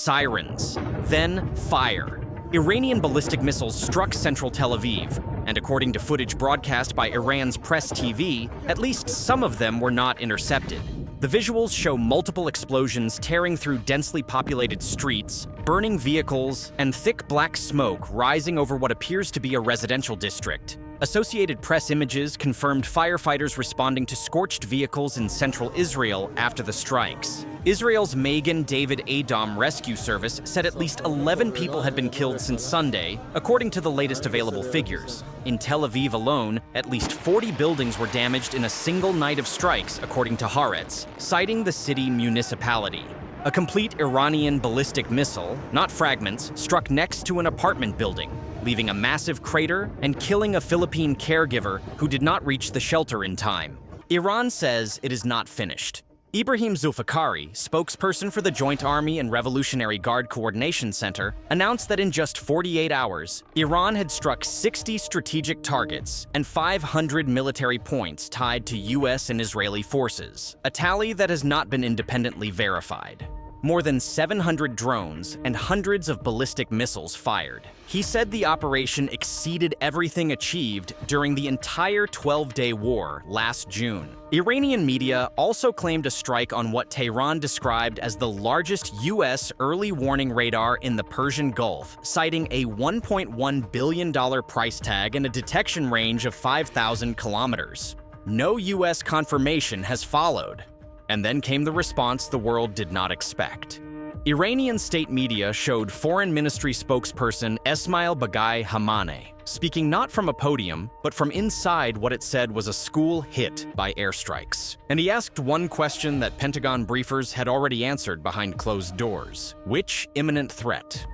sirens, then fire. Iranian ballistic missiles struck central Tel Aviv, and according to footage broadcast by Iran's press TV, at least some of them were not intercepted. The visuals show multiple explosions tearing through densely populated streets, burning vehicles, and thick black smoke rising over what appears to be a residential district. Associated Press images confirmed firefighters responding to scorched vehicles in central Israel after the strikes. Israel's Magen David Adom Rescue Service said at least 11 people had been killed since Sunday, according to the latest available figures. In Tel Aviv alone, at least 40 buildings were damaged in a single night of strikes, according to Haaretz, citing the city municipality. A complete Iranian ballistic missile, not fragments, struck next to an apartment building, leaving a massive crater and killing a Philippine caregiver who did not reach the shelter in time. Iran says it is not finished. Ibrahim Zulfikari, spokesperson for the Joint Army and Revolutionary Guard Coordination Center, announced that in just 48 hours, Iran had struck 60 strategic targets and 500 military points tied to US and Israeli forces, a tally that has not been independently verified. More than 700 drones and hundreds of ballistic missiles fired. He said the operation exceeded everything achieved during the entire 12-day war last June. Iranian media also claimed a strike on what Tehran described as the largest US early warning radar in the Persian Gulf, citing a $1.1 billion price tag and a detection range of 5,000 kilometers. No US confirmation has followed. And then came the response the world did not expect. Iranian state media showed Foreign Ministry spokesperson Esmail Bagaei Hamaneh speaking not from a podium, but from inside what it said was a school hit by airstrikes. And he asked one question that Pentagon briefers had already answered behind closed doors. Which imminent threat?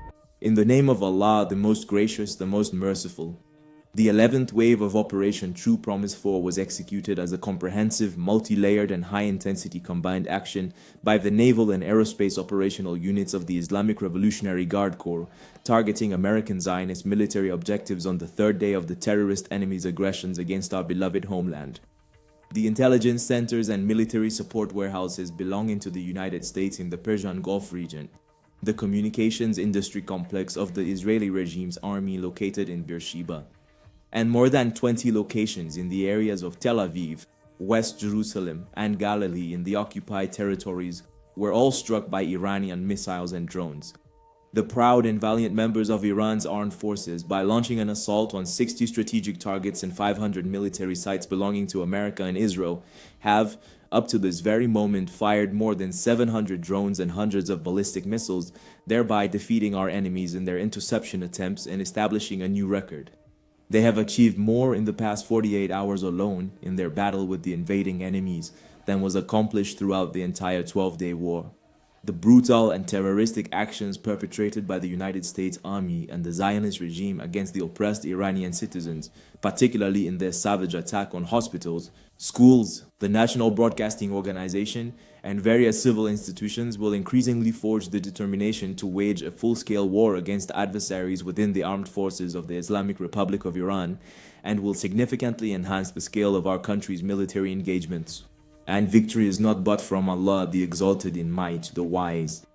In the name of Allah, the most gracious, the most merciful. The 11th wave of Operation True Promise 4 was executed as a comprehensive, multi-layered and high-intensity combined action by the naval and aerospace operational units of the Islamic Revolutionary Guard Corps, targeting American Zionist military objectives on the third day of the terrorist enemy's aggressions against our beloved homeland. The intelligence centers and military support warehouses belonging to the United States in the Persian Gulf region, the communications industry complex of the Israeli regime's army located in Beersheba, and more than 20 locations in the areas of Tel Aviv, West Jerusalem, and Galilee in the occupied territories were all struck by Iranian missiles and drones. The proud and valiant members of Iran's armed forces, by launching an assault on 60 strategic targets and 500 military sites belonging to America and Israel, have, up to this very moment, fired more than 700 drones and hundreds of ballistic missiles, thereby defeating our enemies in their interception attempts and establishing a new record. They have achieved more in the past 48 hours alone in their battle with the invading enemies than was accomplished throughout the entire 12-day war. The brutal and terroristic actions perpetrated by the United States Army and the Zionist regime against the oppressed Iranian citizens, particularly in their savage attack on hospitals, schools, the National Broadcasting Organization, and various civil institutions, will increasingly forge the determination to wage a full-scale war against adversaries within the armed forces of the Islamic Republic of Iran, and will significantly enhance the scale of our country's military engagements. And victory is not but from Allah, the exalted in might, the wise.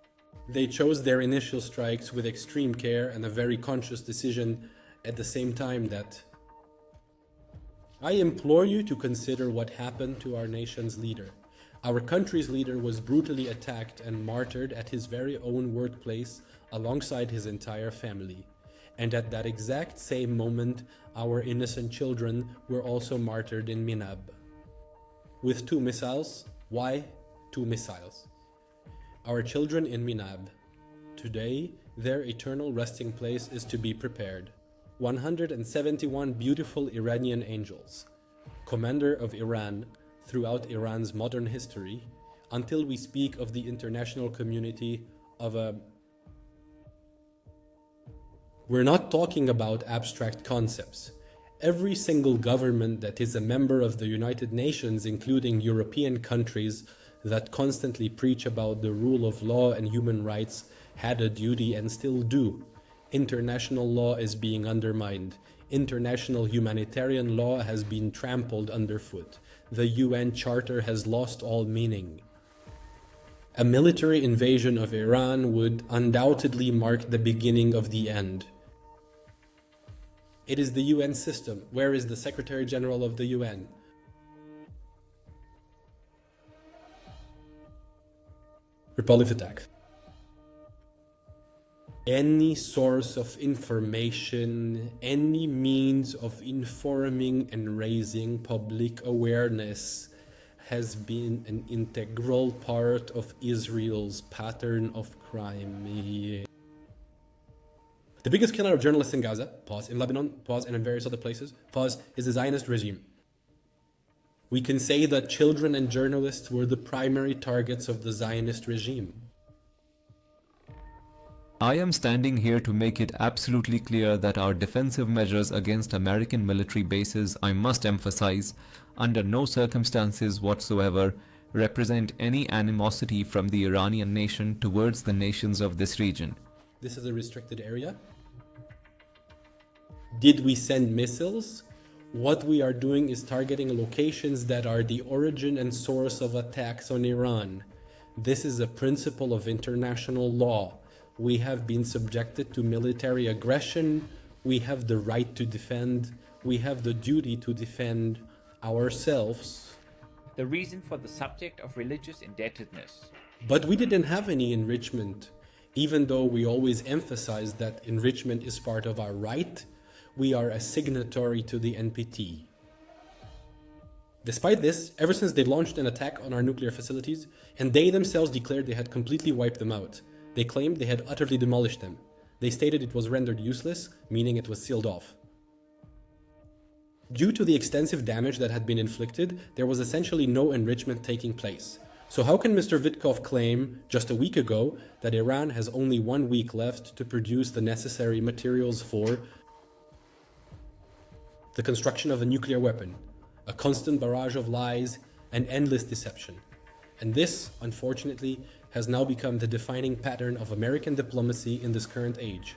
They chose their initial strikes with extreme care and a very conscious decision at the same time that I implore you to consider what happened to our nation's leader. Our country's leader was brutally attacked and martyred at his very own workplace alongside his entire family. And at that exact same moment, our innocent children were also martyred in Minab. With 2 missiles. Why 2 missiles? Our children in Minab. Today, their eternal resting place is to be prepared. 171 beautiful Iranian angels, commander of Iran throughout Iran's modern history, until we speak of the international community of a... We're not talking about abstract concepts. Every single government that is a member of the United Nations, including European countries that constantly preach about the rule of law and human rights, had a duty and still do. International law is being undermined. International humanitarian law has been trampled underfoot. The UN Charter has lost all meaning. A military invasion of Iran would undoubtedly mark the beginning of the end. It is the UN system. Where is the Secretary General of the UN? Repulsive attack. Any source of information, any means of informing and raising public awareness has been an integral part of Israel's pattern of crime. The biggest killer of journalists in Gaza, pause, in Lebanon, pause, and in various other places, pause, is the Zionist regime. We can say that children and journalists were the primary targets of the Zionist regime. I am standing here to make it absolutely clear that our defensive measures against American military bases, I must emphasize, under no circumstances whatsoever represent any animosity from the Iranian nation towards the nations of this region. This is a restricted area. Did we send missiles? What we are doing is targeting locations that are the origin and source of attacks on Iran. This is a principle of international law. We have been subjected to military aggression. We have the right to defend. We have the duty to defend ourselves. The reason for the subject of religious indebtedness. But we didn't have any enrichment. Even though we always emphasize that enrichment is part of our right, we are a signatory to the NPT. Despite this, ever since they launched an attack on our nuclear facilities, and they themselves declared they had completely wiped them out, they claimed they had utterly demolished them. They stated it was rendered useless, meaning it was sealed off. Due to the extensive damage that had been inflicted, there was essentially no enrichment taking place. So how can Mr. Vitkov claim, just a week ago, that Iran has only 1 week left to produce the necessary materials for the construction of a nuclear weapon, a constant barrage of lies, and endless deception? And this, unfortunately, has now become the defining pattern of American diplomacy in this current age.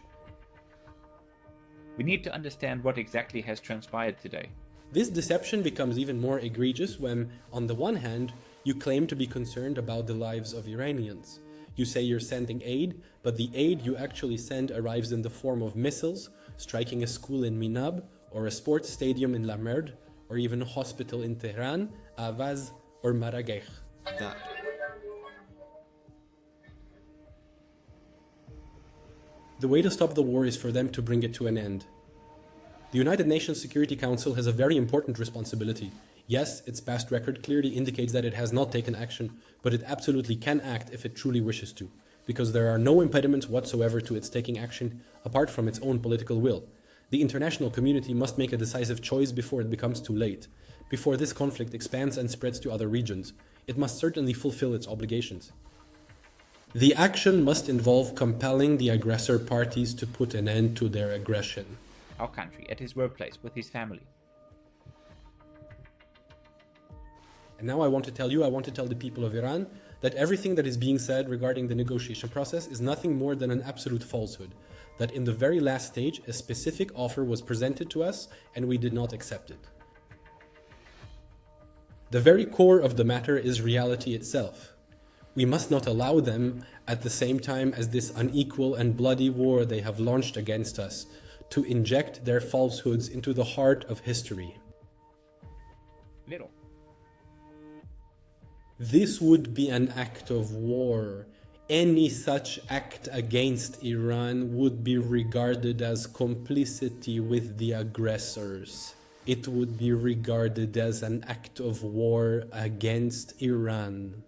We need to understand what exactly has transpired today. This deception becomes even more egregious when, on the one hand, you claim to be concerned about the lives of Iranians. You say you're sending aid, but the aid you actually send arrives in the form of missiles, striking a school in Minab, or a sports stadium in Lamerd, or even a hospital in Tehran, Avaz, or Bagaei. That The way to stop the war is for them to bring it to an end. The United Nations Security Council has a very important responsibility. Yes, its past record clearly indicates that it has not taken action, but it absolutely can act if it truly wishes to, because there are no impediments whatsoever to its taking action apart from its own political will. The international community must make a decisive choice before it becomes too late. Before this conflict expands and spreads to other regions, it must certainly fulfill its obligations. The action must involve compelling the aggressor parties to put an end to their aggression. Our country, at his workplace, with his family. And now I want to tell the people of Iran, that everything that is being said regarding the negotiation process is nothing more than an absolute falsehood. That in the very last stage, a specific offer was presented to us and we did not accept it. The very core of the matter is reality itself. We must not allow them, at the same time as this unequal and bloody war they have launched against us, to inject their falsehoods into the heart of history. Little. This would be an act of war. Any such act against Iran would be regarded as complicity with the aggressors. It would be regarded as an act of war against Iran.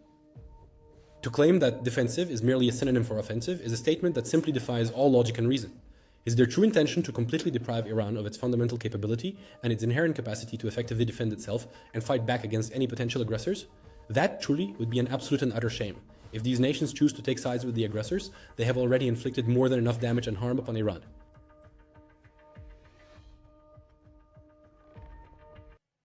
To claim that defensive is merely a synonym for offensive is a statement that simply defies all logic and reason. Is their true intention to completely deprive Iran of its fundamental capability and its inherent capacity to effectively defend itself and fight back against any potential aggressors? That truly would be an absolute and utter shame. If these nations choose to take sides with the aggressors, they have already inflicted more than enough damage and harm upon Iran.